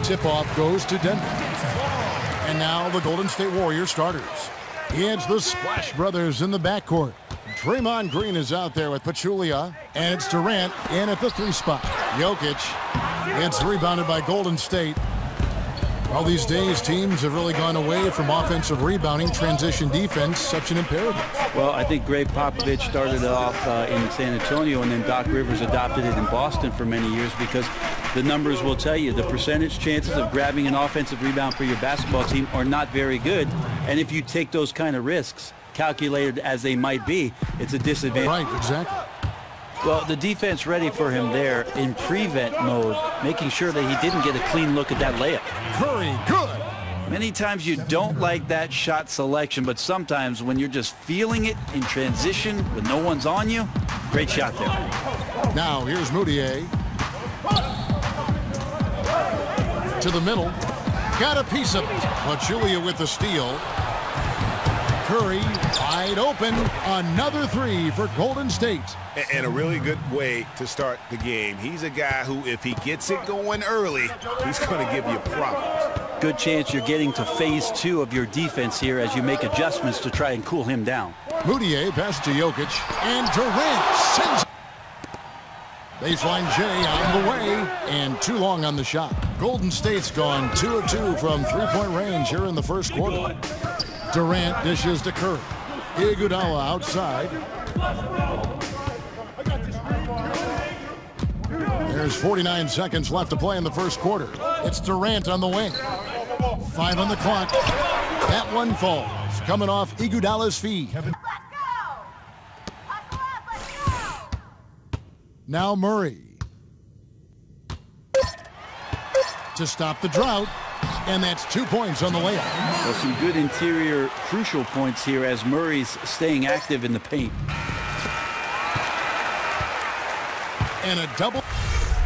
Tip-off goes to Denver. And now the Golden State Warriors starters. It's the Splash Brothers in the backcourt. Draymond Green is out there with Pachulia, and it's Durant in at the 3 spot. Jokic, it's rebounded by Golden State. All these days, teams have really gone away from offensive rebounding, transition defense, such an imperative. Well, I think Greg Popovich started it off in San Antonio, and then Doc Rivers adopted it in Boston for many years, because the numbers will tell you the percentage chances of grabbing an offensive rebound for your basketball team are not very good. And if you take those kind of risks, calculated as they might be, it's a disadvantage. Right, exactly. Well, the defense ready for him there in prevent mode, making sure that he didn't get a clean look at that layup. Curry, good. Many times you don't like that shot selection, but sometimes when you're just feeling it in transition when no one's on you, great shot there. Now here's Moutier. To the middle. Got a piece of it. Pachulia with the steal. Curry wide open. Another 3 for Golden State. And a really good way to start the game. He's a guy who, if he gets it going early, he's going to give you problems. Good chance you're getting to phase 2 of your defense here as you make adjustments to try and cool him down. Moutier passes to Jokic, and Durant sends it. Baseline J on the way, and too long on the shot. Golden State's gone 2 of 2 from 3-point range here in the first quarter. Durant dishes to Curry. Iguodala outside. There's 49 seconds left to play in the first quarter. It's Durant on the wing. 5 on the clock. That one falls, coming off Iguodala's feet. Now Murray. To stop the drought. And that's 2 points on the layup. Well, some good interior crucial points here as Murray's staying active in the paint. And a double.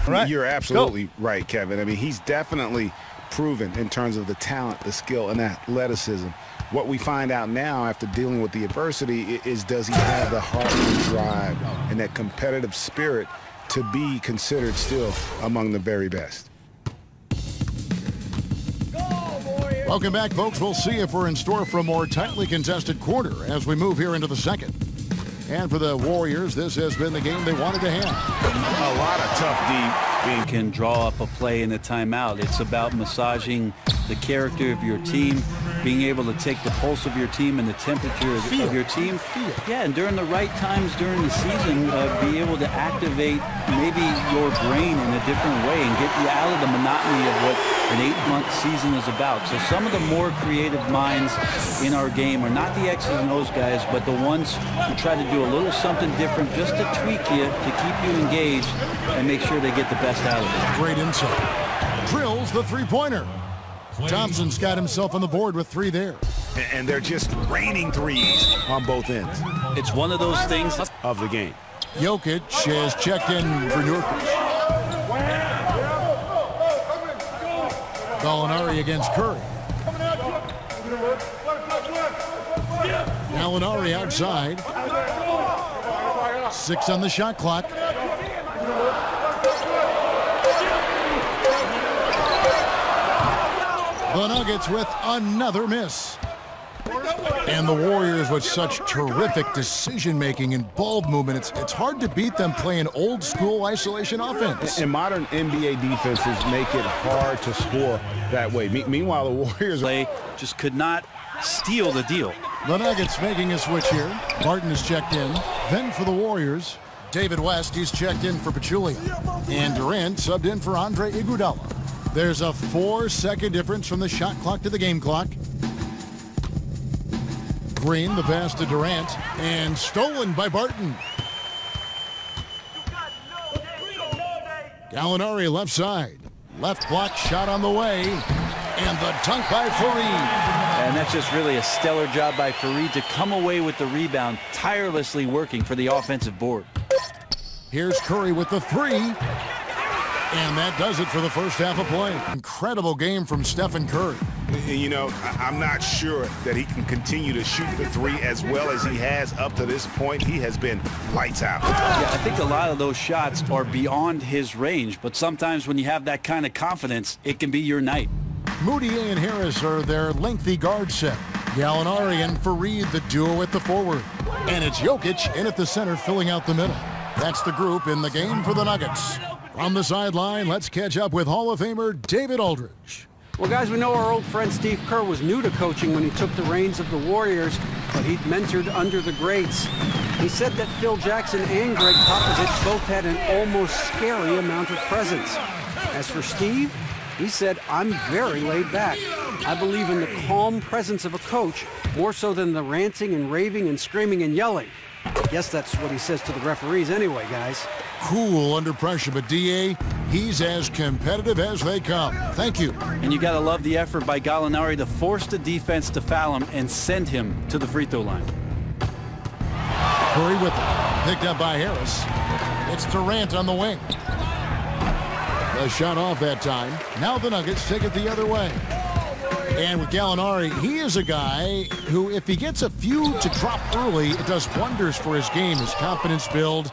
Right. You're absolutely right, Kevin. I mean, he's definitely proven in terms of the talent, the skill, and athleticism. What we find out now after dealing with the adversity is, does he have the heart and drive and that competitive spirit to be considered still among the very best? Welcome back, folks. We'll see if we're in store for a more tightly contested quarter as we move here into the second. And for the Warriors, this has been the game they wanted to have. A lot of tough deep. Can draw up a play in a timeout. It's about massaging the character of your team, being able to take the pulse of your team and the temperature of your team. Yeah, and during the right times during the season, be able to activate maybe your brain in a different way and get you out of the monotony of what an 8-month season is about. So some of the more creative minds in our game are not the X's and O's guys, but the ones who try to do a little something different just to tweak you, to keep you engaged, and make sure they get the best out of it. Great insight. Drills the 3-pointer. Thompson's got himself on the board with 3 there. And they're just raining threes on both ends. It's one of those things of the game. Jokic has checked in for Nurkic. Gallinari against Curry. Gallinari outside. 6 on the shot clock. The Nuggets with another miss. And the Warriors with such terrific decision-making and ball movement. It's hard to beat them playing old-school isolation offense. And modern NBA defenses make it hard to score that way. Meanwhile, the Warriors just could not steal the deal. The Nuggets making a switch here. Martin is checked in. Then for the Warriors, David West, he's checked in for Pachulia. And Durant subbed in for Andre Iguodala. There's a 4-second difference from the shot clock to the game clock. Green, the pass to Durant, and stolen by Barton. Gallinari left side. Left block shot on the way. And the dunk by Fareed. And that's just really a stellar job by Fareed to come away with the rebound, tirelessly working for the offensive board. Here's Curry with the 3. And that does it for the first half of play. Incredible game from Stephen Curry. You know, I'm not sure that he can continue to shoot the three as well as he has up to this point. He has been lights out. Yeah, I think a lot of those shots are beyond his range, but sometimes when you have that kind of confidence, it can be your night. Moutier and Harris are their lengthy guard set. Gallinari and Fareed, the duo at the forward. And it's Jokic in at the center, filling out the middle. That's the group in the game for the Nuggets. From the sideline, let's catch up with Hall of Famer David Aldridge. Well, guys, we know our old friend Steve Kerr was new to coaching when he took the reins of the Warriors, but he'd mentored under the greats. He said that Phil Jackson and Greg Popovich both had an almost scary amount of presence. As for Steve, he said, "I'm very laid back. I believe in the calm presence of a coach more so than the ranting and raving and screaming and yelling." I guess that's what he says to the referees anyway, guys. Cool under pressure, but D.A., he's as competitive as they come. Thank you. And you got to love the effort by Gallinari to force the defense to foul him and send him to the free throw line. Curry with it. Picked up by Harris. It's Durant on the wing. The shot off that time. Now the Nuggets take it the other way. And with Gallinari, he is a guy who, if he gets a few to drop early, it does wonders for his game. His confidence build,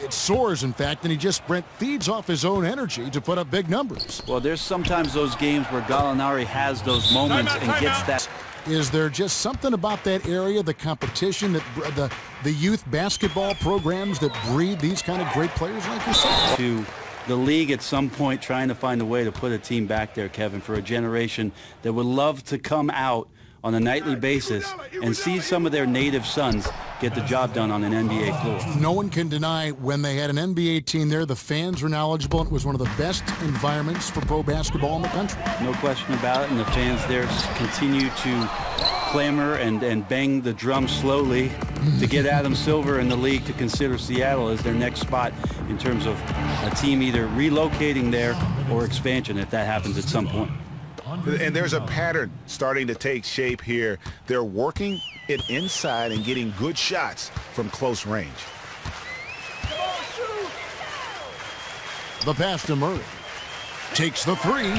it soars, in fact, and he just feeds off his own energy to put up big numbers. Well, there's sometimes those games where Gallinari has those moments and gets that. Is there just something about that area, the competition, that the youth basketball programs that breed these kind of great players like yourself? To the league at some point trying to find a way to put a team back there, Kevin, for a generation that would love to come out on a nightly basis and see some of their native sons get the job done on an NBA floor. No one can deny when they had an NBA team there, the fans were knowledgeable, and it was one of the best environments for pro basketball in the country. No question about it, and the fans there continue to clamor and bang the drum slowly to get Adam Silver and the league to consider Seattle as their next spot in terms of a team either relocating there or expansion if that happens at some point. And there's a pattern starting to take shape here. They're working it inside and getting good shots from close range. The pass to Murray. Takes the three.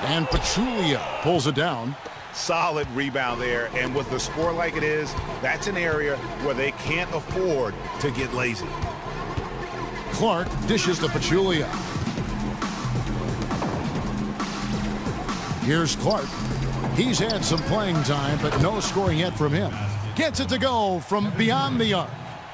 And Pachulia pulls it down. Solid rebound there. And with the score like it is, that's an area where they can't afford to get lazy. Clark dishes to Pachulia. Here's Clark. He's had some playing time, but no scoring yet from him. Gets it to go from beyond the arc.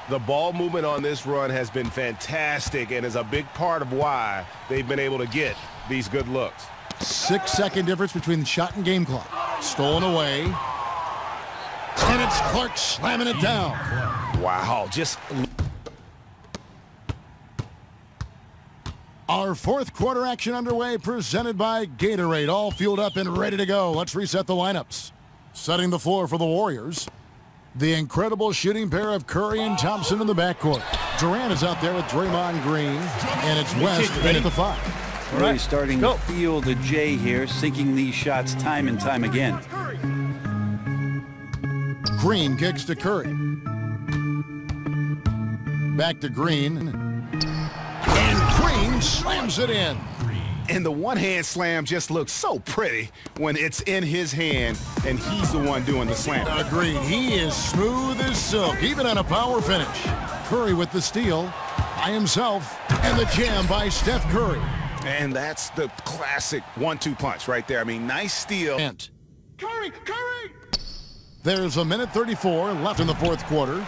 The ball movement on this run has been fantastic and is a big part of why they've been able to get these good looks. 6-second difference between the shot and game clock. Stolen away. And it's Clark slamming it down. Wow, just... Our fourth quarter action underway, presented by Gatorade. All fueled up and ready to go. Let's reset the lineups. Setting the floor for the Warriors. The incredible shooting pair of Curry and Thompson in the backcourt. Durant is out there with Draymond Green, and it's West in at the 5. Really starting to feel the J here, sinking these shots time and time again. Green kicks to Curry. Back to Green. And Green slams it in. And the one-hand slam just looks so pretty when it's in his hand and he's the one doing the slam. Agreed. He is smooth as silk, even on a power finish. Curry with the steal by himself, and the jam by Steph Curry. And that's the classic 1-2 punch right there. I mean, nice steal. Curry! There's a minute 34 left in the fourth quarter.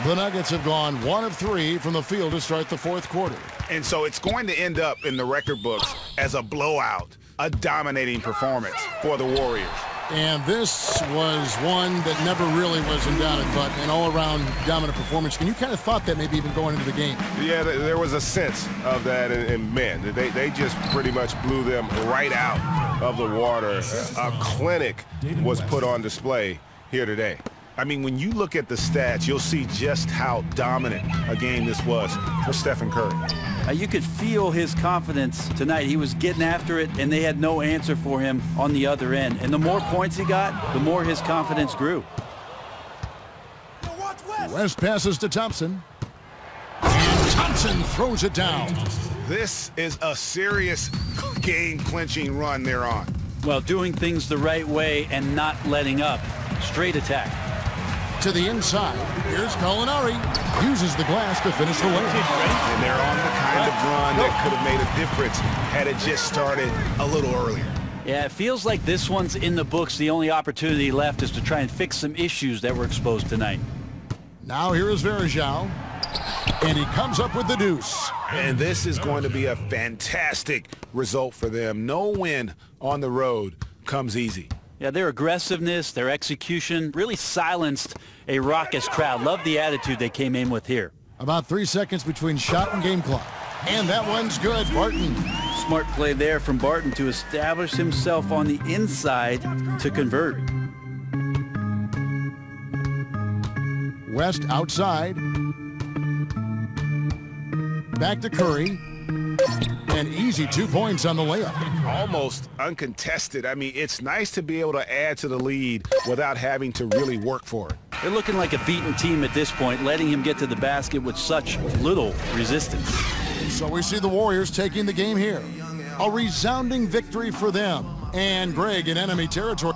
The Nuggets have gone 1 of 3 from the field to start the fourth quarter. And so it's going to end up in the record books as a blowout, a dominating performance for the Warriors. And this was one that never really was in doubt, but an all-around dominant performance. And you kind of thought that maybe even going into the game. Yeah, there was a sense of that, and man, they just pretty much blew them right out of the water. A clinic was put on display here today. I mean, when you look at the stats, you'll see just how dominant a game this was for Stephen Curry. You could feel his confidence tonight. He was getting after it, and they had no answer for him on the other end. And the more points he got, the more his confidence grew. West passes to Thompson. And Thompson Jackson throws it down. This is a serious game-clinching run they're on. Well, doing things the right way and not letting up. Straight attack. To the inside. Here's Gallinari. Uses the glass to finish the layup. And they're on the kind of run that could have made a difference had it just started a little earlier. Yeah, it feels like this one's in the books. The only opportunity left is to try and fix some issues that were exposed tonight. Now here is Varejao. And he comes up with the deuce. And this is going to be a fantastic result for them. No win on the road comes easy. Yeah, their aggressiveness, their execution really silenced a raucous crowd. Love the attitude they came in with here. About 3 seconds between shot and game clock. And that one's good. Barton. Smart play there from Barton to establish himself on the inside to convert. West outside. Back to Curry. And easy 2 points on the layup. Almost uncontested. I mean, it's nice to be able to add to the lead without having to really work for it. They're looking like a beaten team at this point, letting him get to the basket with such little resistance. So we see the Warriors taking the game here. A resounding victory for them. And Greg in enemy territory.